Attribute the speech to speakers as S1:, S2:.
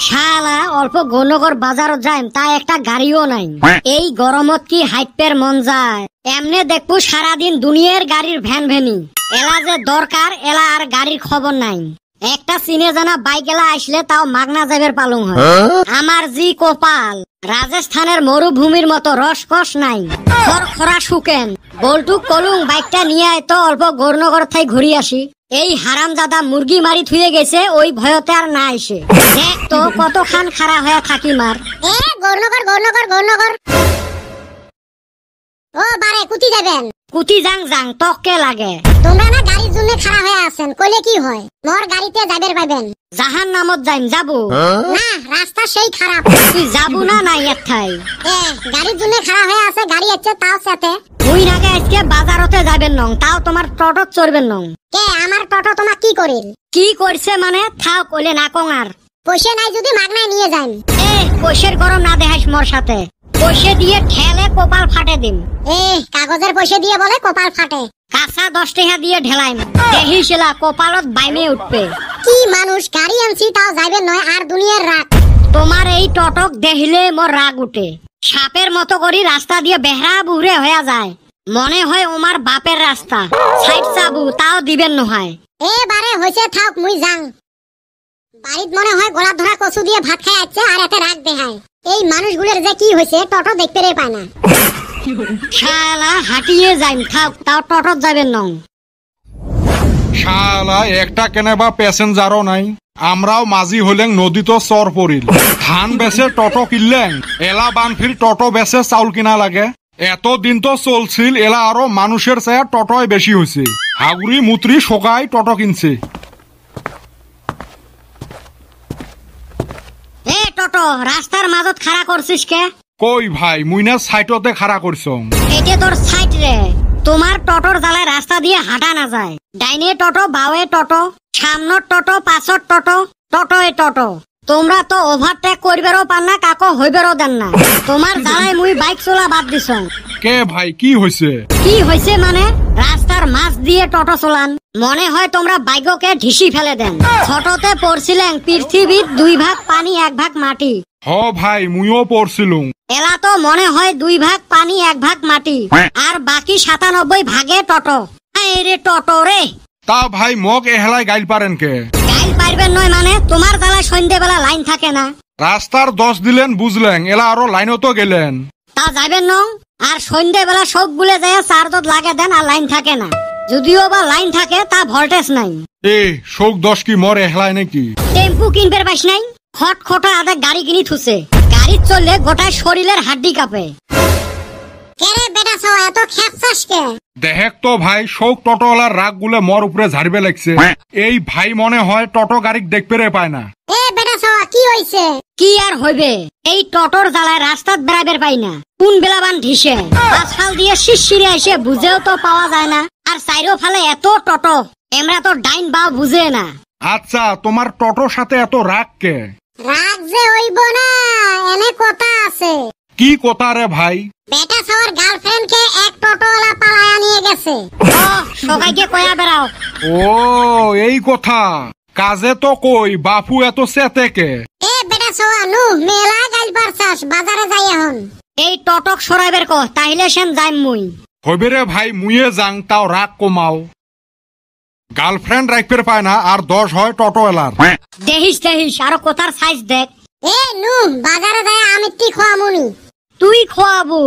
S1: শালা অল্প গণগর বাজারত যাইম তা একটা গাড়িও নাই। এই গরমত কি হাইপের মন যায়। এমনে দেখবো সারাদিন দুনিয়ার গাড়ির ভ্যান ভ্যানি। এলা যে দরকার এলা আর গাড়ির খবর নাই। একটা চিনে জানা বাইক এলা আসলে তাও মাগনা যাবের পালং হয়। আমার জি কপাল, রাজস্থানের মরুভূমির মতো রসকস নাই, খরা শুকেন। বল্টু কলুং বাইকটা নিয়ে আয় তো অল্প গর্নগর থাই ঘুরি আসি। এই হারামজাদা মুরগি মারি থুয়ে গেছে, ওই ভয়তে আর না এসে। দেখ তো কতখান খাড়া হয়ে থাকি মার।
S2: গর্নগর গর্নগর গর্নগর। ও বারে কুতি যাবেন?
S1: কুতি যাং যাং তককে লাগে।
S2: তোমরা না গাড়ির জন্য খাড়া হয়ে আছেন, কইলে কি হয়? মোর গাড়িতে যাবের পাবেন।
S1: জাহান নামত যাইম যাবো
S2: না, রাস্তা সেই খারাপ।
S1: তুই যাবো না নাই একঠাই?
S2: গাড়ির জন্য খাড়া হয়ে আছে, গাড়ি আছে তাও সাথে।
S1: তুই নাকি আজকে বাজারতে যাবেন নং, তাও তোমার টোটো চড়বেন নং।
S2: কে আমার টোটো তোমার কি করিল?
S1: কি করছে মানে থাও কইলে না কং আর।
S2: পয়সা নাই যদি মাগনায় নিয়ে যান।
S1: পয়সার গরম না দেখাইস মোর সাথে। পয়সা দিয়ে ঠেলে কপাল ফাটে দিম।
S2: কাগজের পয়সা দিয়ে বলে কপাল ফাটে।
S1: কাঁচা 10 টাকা দিয়ে ঢেলাইম, দেখিছিলা কপালত বাইমে উঠবে।
S2: কি মানুষ, গাড়ি আনছি তাও যাইবেন নয় আর দুনিয়ার রাগ।
S1: তোমার এই টটক দেখলে মোর রাগ উঠে। সাপের মতো করি রাস্তা দিয়ে বেহরা বুড়ে হয়ে যায়। মনে হয় ওমার বাপের রাস্তা। সাইড চাবু তাও দিবেন নহয়।
S2: এবারে হয়েছে থাক, মুই যাং। বাড়িত মনে হয় গোলাপ ধরা কচু দিয়ে ভাত খাই আছে আর এতে রাগ দেখায়। এই মানুষগুলোর যে কি হয়েছে টোটো দেখতে পায় না।
S1: শালা হাঁটিয়ে যাইম থাক, তাও টোটো যাবেন নং।
S3: শালা একটা কেনে বা প্যাসেঞ্জারও নাই। আমরাও মাঝি হলেন নদীতো চর পড়িল। ধান বেচে টোটো কিনলেন, এলা বানফির টোটো বেচে চাউল কিনা লাগে। এতদিন তো চলছিল, এলা আরো মানুষের চেয়ে টোটোয় বেশি হয়েছে। হাগুড়ি মুত্রি শোকাই টোটো কিনছে।
S1: টোটো রাস্তার মাঝত খাড়া করছিস কে?
S3: কই ভাই, মুইনা সাইটতে খাড়া করছ।
S1: এটা তোর সাইড রে। তোমার টোটোর জ্বালায় রাস্তা দিয়ে হাঁটা না যায়। ডাইনে টোটো, বাওয়ে টোটো, সামনের টোটো, পাঁচর টোটো, টোটোয় টোটো। তোমরা তো ওভারটেক করবেরও পার না, কাকো হইবেরও দেন না। তোমার জ্বালায় মুই বাইক চলা বাদ দিছ।
S3: কে ভাই কি হয়েছে?
S1: কি হয়েছে মানে রাস্তার মাছ দিয়ে টোটো চলান। মনে হয় তোমরা বাইককে ঢিসি ফেলে দেন। ছোটতে পড়ছিলেন পৃথিবীর 2 ভাগ পানি 1 ভাগ মাটি।
S3: হ ভাই, মুইও পড়ছিলুম।
S1: এলা তো মনে হয় 2 ভাগ পানি 1 ভাগ মাটি, আর বাকি 97 ভাগে টোটো। রে টোটো রে।
S3: তা ভাই মগ এহেলায় গাইল পারেন কে?
S1: গাইল পারবেন নয় মানে তোমার জ্বালায় সন্ধ্যেবেলা লাইন থাকে না।
S3: রাস্তার 10 দিলেন বুঝলেন, এলা আরো লাইনও তো গেলেন।
S1: তা যাবেন নং। আর সন্ধ্যেবেলা সবগুলো যায় চার্জত লাগে দেন আর লাইন থাকে না। যদিও বা লাইন থাকে তা ভোল্টেজ নাই।
S3: শোক 10 কি মর এহলায় নাকি?
S1: টেম্পু কিনবে পাইস নাই? খটখটা আধা গাড়ি কিনি থুছে। গাড়ি চললে গোটায় শরীরের হাড্ডি কাঁপে।
S2: কেরে বেটা সব এত খেপছাস কে?
S3: দেখ তো ভাই, শোক টোটোওয়ালার রাগ গুলে মর উপরে ঝাড়বে লাগছে। এই ভাই মনে হয় টোটো গাড়ি দেখতে রে পায় না।
S2: বেটা সব কি হইছে?
S1: কি আর হইবে, এই টোটোর জ্বালায় রাস্তাত বেড়াইবের পাই না। কোন বেলাবান ঢিসে পাশাল দিয়ে শিরশিরে এসে বুঝেও তো পাওয়া যায় না। আর চাইরো ফালে এত টোটো, এমরা তো ডাইন বা বুঝে না।
S3: আচ্ছা, তোমার টোটোর সাথে এত রাগ কে?
S2: রাগ যে হইব না, এনে কথা আছে।
S3: কি কথা রে ভাই?
S2: বেটা সবার গার্লফ্রেন্ড কে এক টোটোওয়ালা পালায়া নিয়ে গেছে।
S1: সবাইকে কয়া বেড়াও।
S3: ও এই কথা। কাজে তো কই বাপু এত চেতে কে?
S2: বেটা সবা নু মেলা গাইল পারছাস, বাজারে যাই এখন।
S1: এই টটক সরাইবের কহ, তাইলে সেন যাইম মুই।
S3: হইবে রে ভাই, মুইয়ে যাং, তাও রাগ কমাও। গার্লফ্রেন্ড রাখতে পায় না আর 10 হয় টোটো এলার।
S1: দেখিস আরো কোথার সাইজ দেখ।
S2: নু বাজারে যায় আমি টি খোয়ামুনি।
S1: তুই খোয়াবো?